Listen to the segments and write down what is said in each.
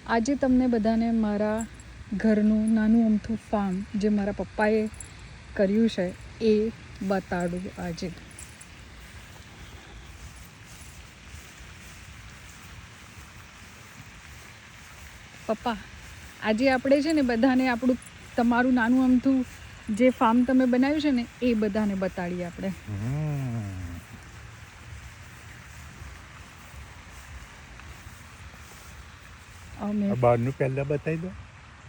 આજે તમને બધાને મારા ઘરનું નાનું અમથું ફાર્મ જે મારા પપ્પાએ કર્યું છે એ બતાડું આજે. પપ્પા, આજે આપણે છે ને બધાને આપણું તમારું નાનું અમથું જે ફાર્મ તમે બનાવ્યું છે ને એ બધાને બતાડીએ આપણે. બહારનું પહેલા બતાવી દો,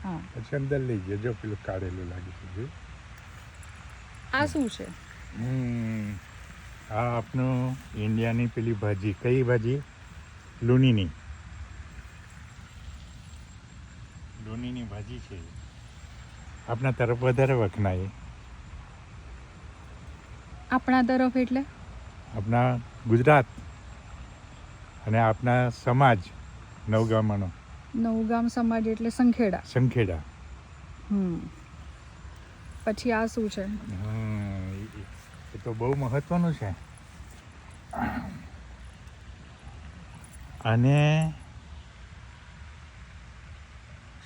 હા, પછી અંદર લઈ જજો. પેલું કાઢેલું લાગે છે. આ શું છે? આ આપનું ઇન્ડિયાની પેલી ભાજી, કઈ ભાજી? લૂનીની ભાજી છે. આપણા તરફ વધારે વખણાય. આપણા તરફ એટલે આપણા ગુજરાત અને આપણા સમાજ નવગામનો. નવગામ સમાજ એટલે સંખેડા. પછી આ શું છે? એ તો બહુ મહત્વનું છે. અને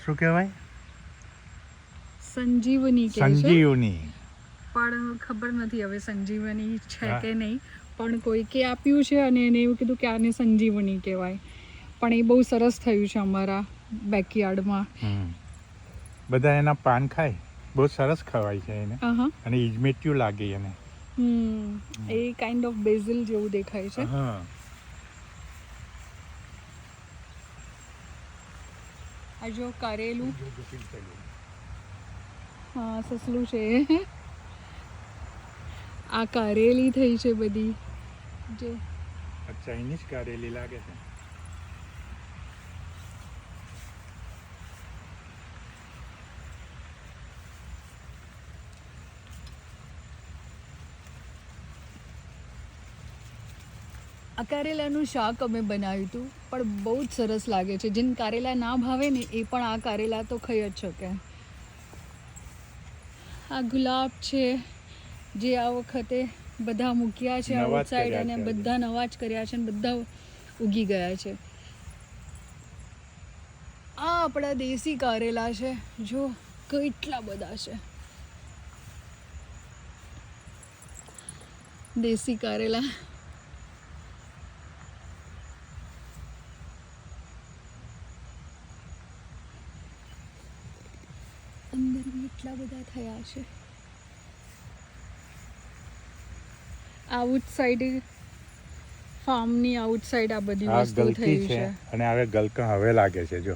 શું કહેવાય? સંજીવની કે છે, સંજીવની. પણ ખબર નથી હવે સંજીવની છે કે નહીં, પણ કોઈકે આપ્યું છે અને એને એવું કીધું કે આને સંજીવની કહેવાય. પણ એ બહુ સરસ થયું છે અમારા બેકયાર્ડમાં. બધા એના પાન ખાય, બહુ સરસ ખવાય છે એને. હા, અને ઇજમેટિયું લાગે એને. એ કાઇન્ડ ઓફ બેઝિલ જેવું દેખાય છે. આ જો કારેલું, હા સસલું છે. આ કારેલી થઈ છે બધી. જો ચાઇનીઝ કારેલી લાગે છે. આ કારેલાનું શાક અમે બનાવ્યું હતું, પણ બહુ જ સરસ લાગે છે. જેને કારેલા ના ભાવે ને એ પણ આ કારેલા તો ખાઈ જ શકે. આ ગુલાબ છે જે આ વખતે બધા મૂક્યા છે આઉટસાઇડ, અને બધા નવા જ કર્યા છે અને બધા ઉગી ગયા છે. આ આપણા દેશી કારેલા છે, જો કેટલા બધા છે દેશી કારેલા. અંદર બી એટલા બધા થયા છે. આઉટસાઇડ ફાર્મની આઉટસાઇડ આ બધી વસ્તુ થઈ છે. અને હવે ગલકા હવે લાગે છે. જો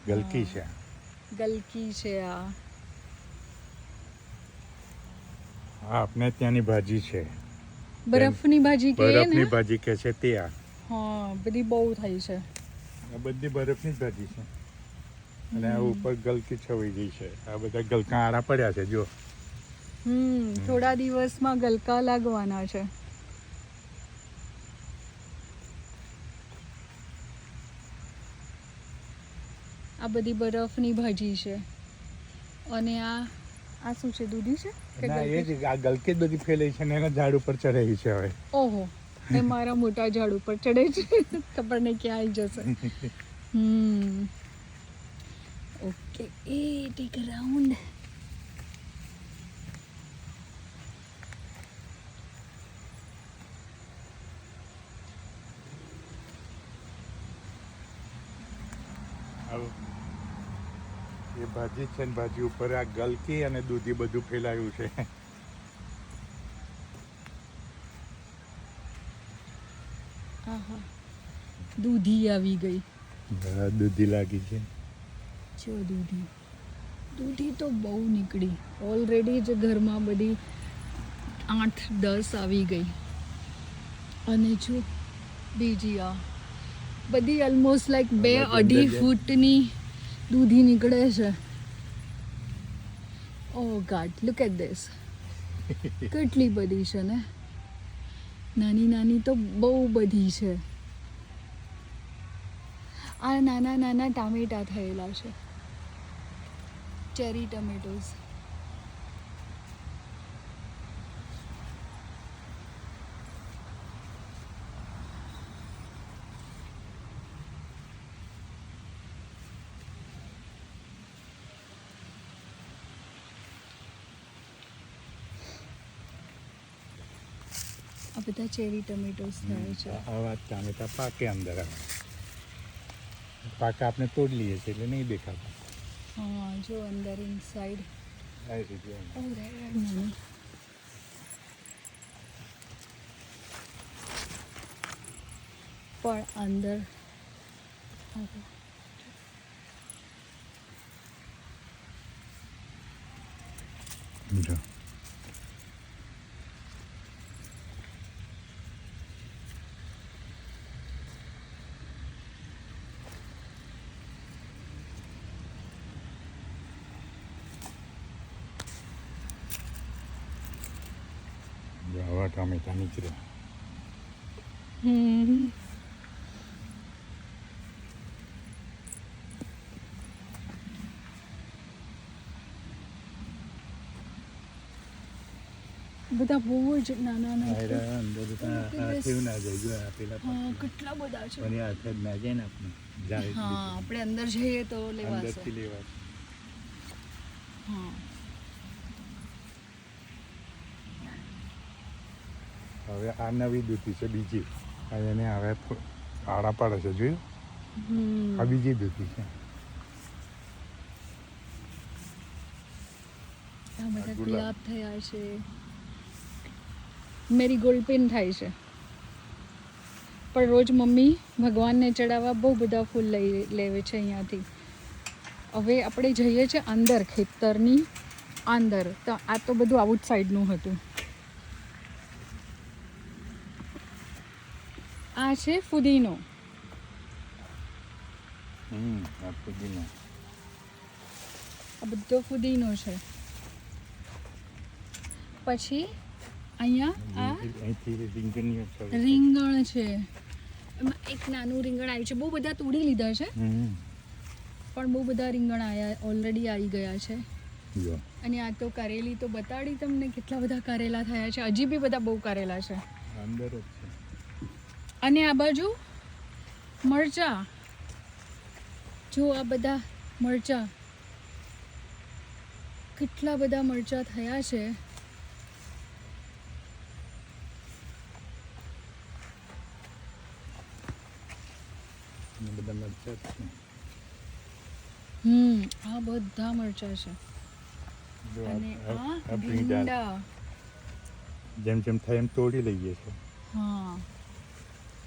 ગલકી છે, ગલકી છે. આ આપણે ત્યાંની ભાજી છે, બરફની ભાજી કે બરફની ભાજી કે છે તે. હા, બધી બહુ થઈ છે. આ બધી બરફની જ ભાજી છે. અને આ ઉપર ગલકી છવાઈ ગઈ છે. આ બધા ગલકા આડા પડ્યા છે. જો થોડા દિવસમાં ગલકા લાગવાના છે. આ બધી બરફની ભાજી છે. અને આ શું છે? દૂધી છે કે એ જ આ ગલકી જ બધી ફેલાઈ છે ને એના ઝાડ ઉપર ચડાવી છે હવે. ઓહો, એ મારા મોટા ઝાડ ઉપર ચડે છે. ખબર નહીં ક્યાં આવી જશે. ઓકે, એ ટેક રાઉન્ડ. એ ભાજી છે ને ભાજી ઉપર આ ગલકી અને દૂધી બધું ફેલાયું છે. દૂધી આવી ગઈ. દૂધી લાગી છે. જો દૂધી તો બહુ નીકળી. ઓલરેડી જ ઘરમાં બધી 8-10 આવી ગઈ. અને જો બીજી આ બધી ઓલમોસ્ટ લાઈક 2-2.5 ફૂટની દૂધી નીકળે છે. ઓ ગોડ, લુક એટ ધીસ. કેટલી બધી છે ને. નાની નાની તો બહુ બધી છે. આ નાના નાના ટામેટા થયેલા છે, ચેરી ટમેટોઝ. આ બધા ચેરી ટમેટોસ થયા છે. આવા ટામેટા પાકે અંદર આવે. પાકા આપણે તોડી લઈએ છીએ એટલે નહીં દેખાતા. હા જો અંદર ઇનસાઇડ આ રીતે ઓ રેડ નાની પણ અંદર જો આવા ટામેટા નીકળ્યા. બધા બહુ જ નાના નાના અંદર કેવું ના જાય જો આ પેલા હા કેટલા બધા છે. અને હાથ જ ના જાય ને આપણે જાય હા આપણે અંદર જઈએ તો લેવાશે. અંદરથી લેવા. હા હવે આ નવી દૂધી છે બીજી. આ એને હવે આડા પાડે છે જોયું. આ બીજી દૂધી છે. આ બધા ગુલાબ થયા છે. મેરીગોલ્ડ પિન થાય છે પણ રોજ મમ્મી ભગવાનને ચડાવવા બહુ બધા ફૂલ લઈ લેવે છે અહીંયાથી. હવે આપણે જઈએ છીએ અંદર ખેતરની અંદર. તો આ તો બધું આઉટ સાઈડનું હતું. આ છે ફુદીનો. આ પુદીનો. આ બધો ફુદીનો છે. પછી અહીંયા આ અહીંથી રીંગણીઓ છે. રીંગણ છે. એમાં એક નાનું રીંગણ આવ્યું છે. બહુ બધા તોડી લીધા છે પણ બહુ બધા રીંગણ આવ્યા ઓલરેડી આવી ગયા છે. જો અને આ તો કારેલી તો બતાડી તમને કેટલા બધા કારેલા થયા છે. હજી બી બધા બહુ કારેલા છે. અંદર જ છે. અને આ બાજુ મરચા. જો આ બધા મરચા કેટલા બધા મરચા થયા છે. બધા મરચાં જ છે. આ બધા મરચા છે. જો અને આ આ ભીંડા ભીંડા. જેમ જેમ થાય એમ તોડી લઈએ છીએ. હા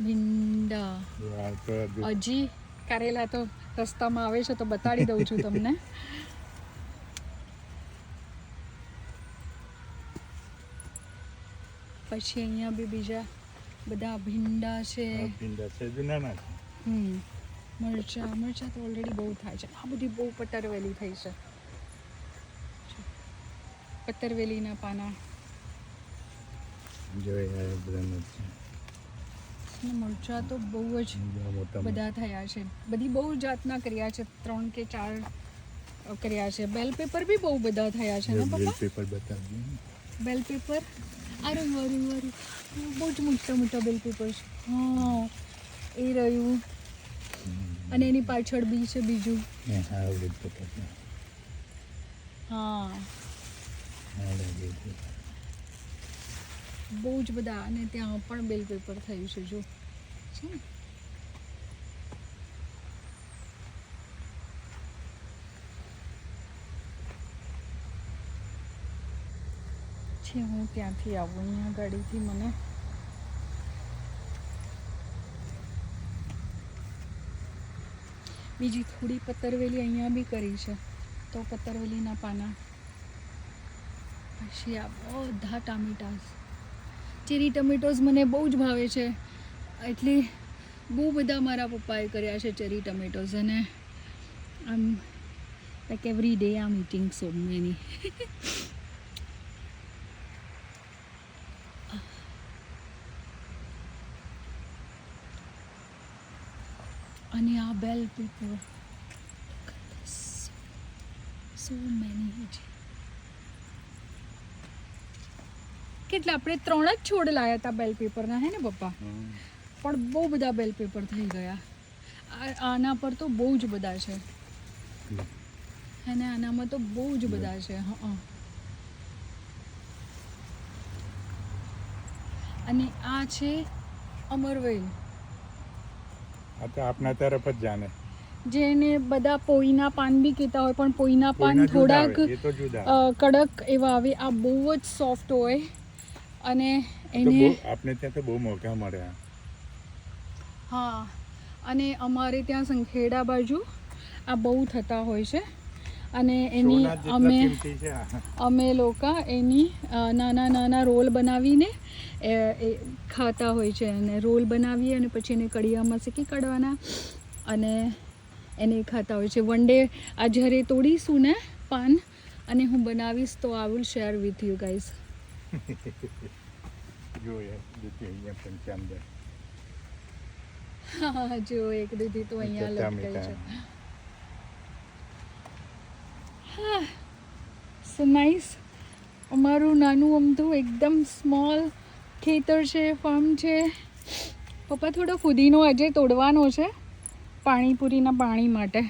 ભીંડા. જો આ તો હજી કારેલા તો રસ્તામાં આવે છે તો બતાડી દઉં છું તમને. પછી અહીંયા બી બીજા બધા ભીંડા છે. આ ભીંડા છે જો નાના છે. મરચા તો ઓલરેડી બહુ થાય છે. આ બધી બહુ પતરવેલી થઈ છે. પતરવેલીના પાના જો એ બધા મરચાં. અને મરચા તો બહુ જ મોટા બધા થયા છે. બધી બહુ જાતના કર્યા છે. 3 કે 4 કર્યા છે. બેલ પેપર બી બહુ બધા થયા છે ને પપ્પા. પેપર બતાવજો. બેલ પેપર વારું બહુ જ મોટા મોટા બેલ પેપર છે. હા એ રહ્યું. અને એની પાછળ બી છે બીજું. હા રેડ પેપર છે. હા બહુ જ બધા. અને ત્યાં પણ બેલ પેપર થયું છે જો છે ને. હું ત્યાંથી આવું અહીંયા ગાડીથી મને બીજી થોડી પતરવેલી અહીંયા બી કરી છે તો પતરવેલીના પાના. પછી આ બધા ટામેટા. ચેરી ટમેટોઝ મને બહુ જ ભાવે છે એટલે બહુ બધા મારા પપ્પાએ કર્યા છે ચેરી ટમેટોઝ. અને આમ લાઈક એવરી ડે આમ ઇટિંગ સો મેની. અને આ બેલ પેપર સો મેની છે. કેટલા આપણે 3 જ છોડ લાયા હતા બેલ પેપરના હે ને પપ્પા. પણ બહુ બધા બેલ પેપર થઈ ગયા. આના પર તો બહુ જ બધા છે હે ને. આનામાં તો બહુ જ બધા છે. હા અને આ છે અમરવેલ, આ તો આપના તરફ જ જાને. જેને બધા પોઈના પાન બી કહેતા હોય, પણ પોઈના પાન કોઈના જુદા થોડાક આવે, એ તો જુદા આવે. કડક એવા આવે. આ બહુ જ સોફ્ટ હોય અને તો એને બહુ આપણે ત્યાં તો બહુ મોટા મળે આ. હા, અને અમારે ત્યાં સંખેડા બાજુ આ બહુ થતા હોય છે. અને એની સોના જેટલા કિંમતી છે આ. અમે લોકો એની નાના નાના રોલ બનાવીને એ ખાતા હોય છે. અને રોલ બનાવીએ અને પછી એને કડિયામાં શેકી કાઢવાના અને એને ખાતા હોય છે. વન ડે આ જ્યારે તોડીશું ને પાન અને હું બનાવીશ તો I will share with you guys. જોઈએ દૂધી અહીંયા પણ છે અંદર. હા, જો એક દૂધી તો અહીંયા ચટ્ટા લટકાઈ છે. મીઠા. હા, સો નાઇસ. અમારું નાનું અમથું એકદમ સ્મોલ ખેતર છે, ફાર્મ છે. પપ્પા થોડો ફુદીનો આજે તોડવાનો છે પાણીપુરીના પાણી માટે,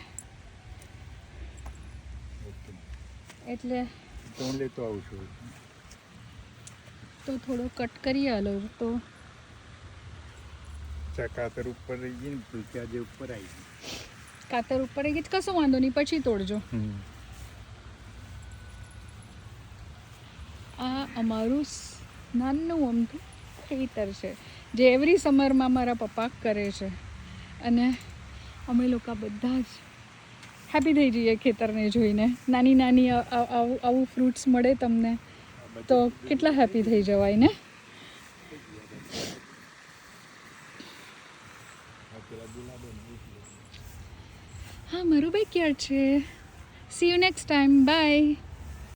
એટલે તો હું લેતો આવું છું. તો થોડો કટ કરી આલો તો. ચકાતર ઉપર રહી ગઈ ને ભૂલક્યા જે ઉપર આવી ગઈ. કાતર ઉપર આવી ગઈ, કશો વાંધો નહીં, પછી તોડજો. આ અમારું નાનું અમથું ખેતર છે જે એવરી સમરમાં મારા પપ્પા કરે છે. અને અમે લોકો બધા જ હેપી થઈ જઈએ ખેતરને જોઈને. નાની નાની આવું ફ્રૂટ્સ મળે તમને તો કેટલા હેપી થઈ જવાય ને. હા, મારું બેકયાર્ડ છે. See you next time, by.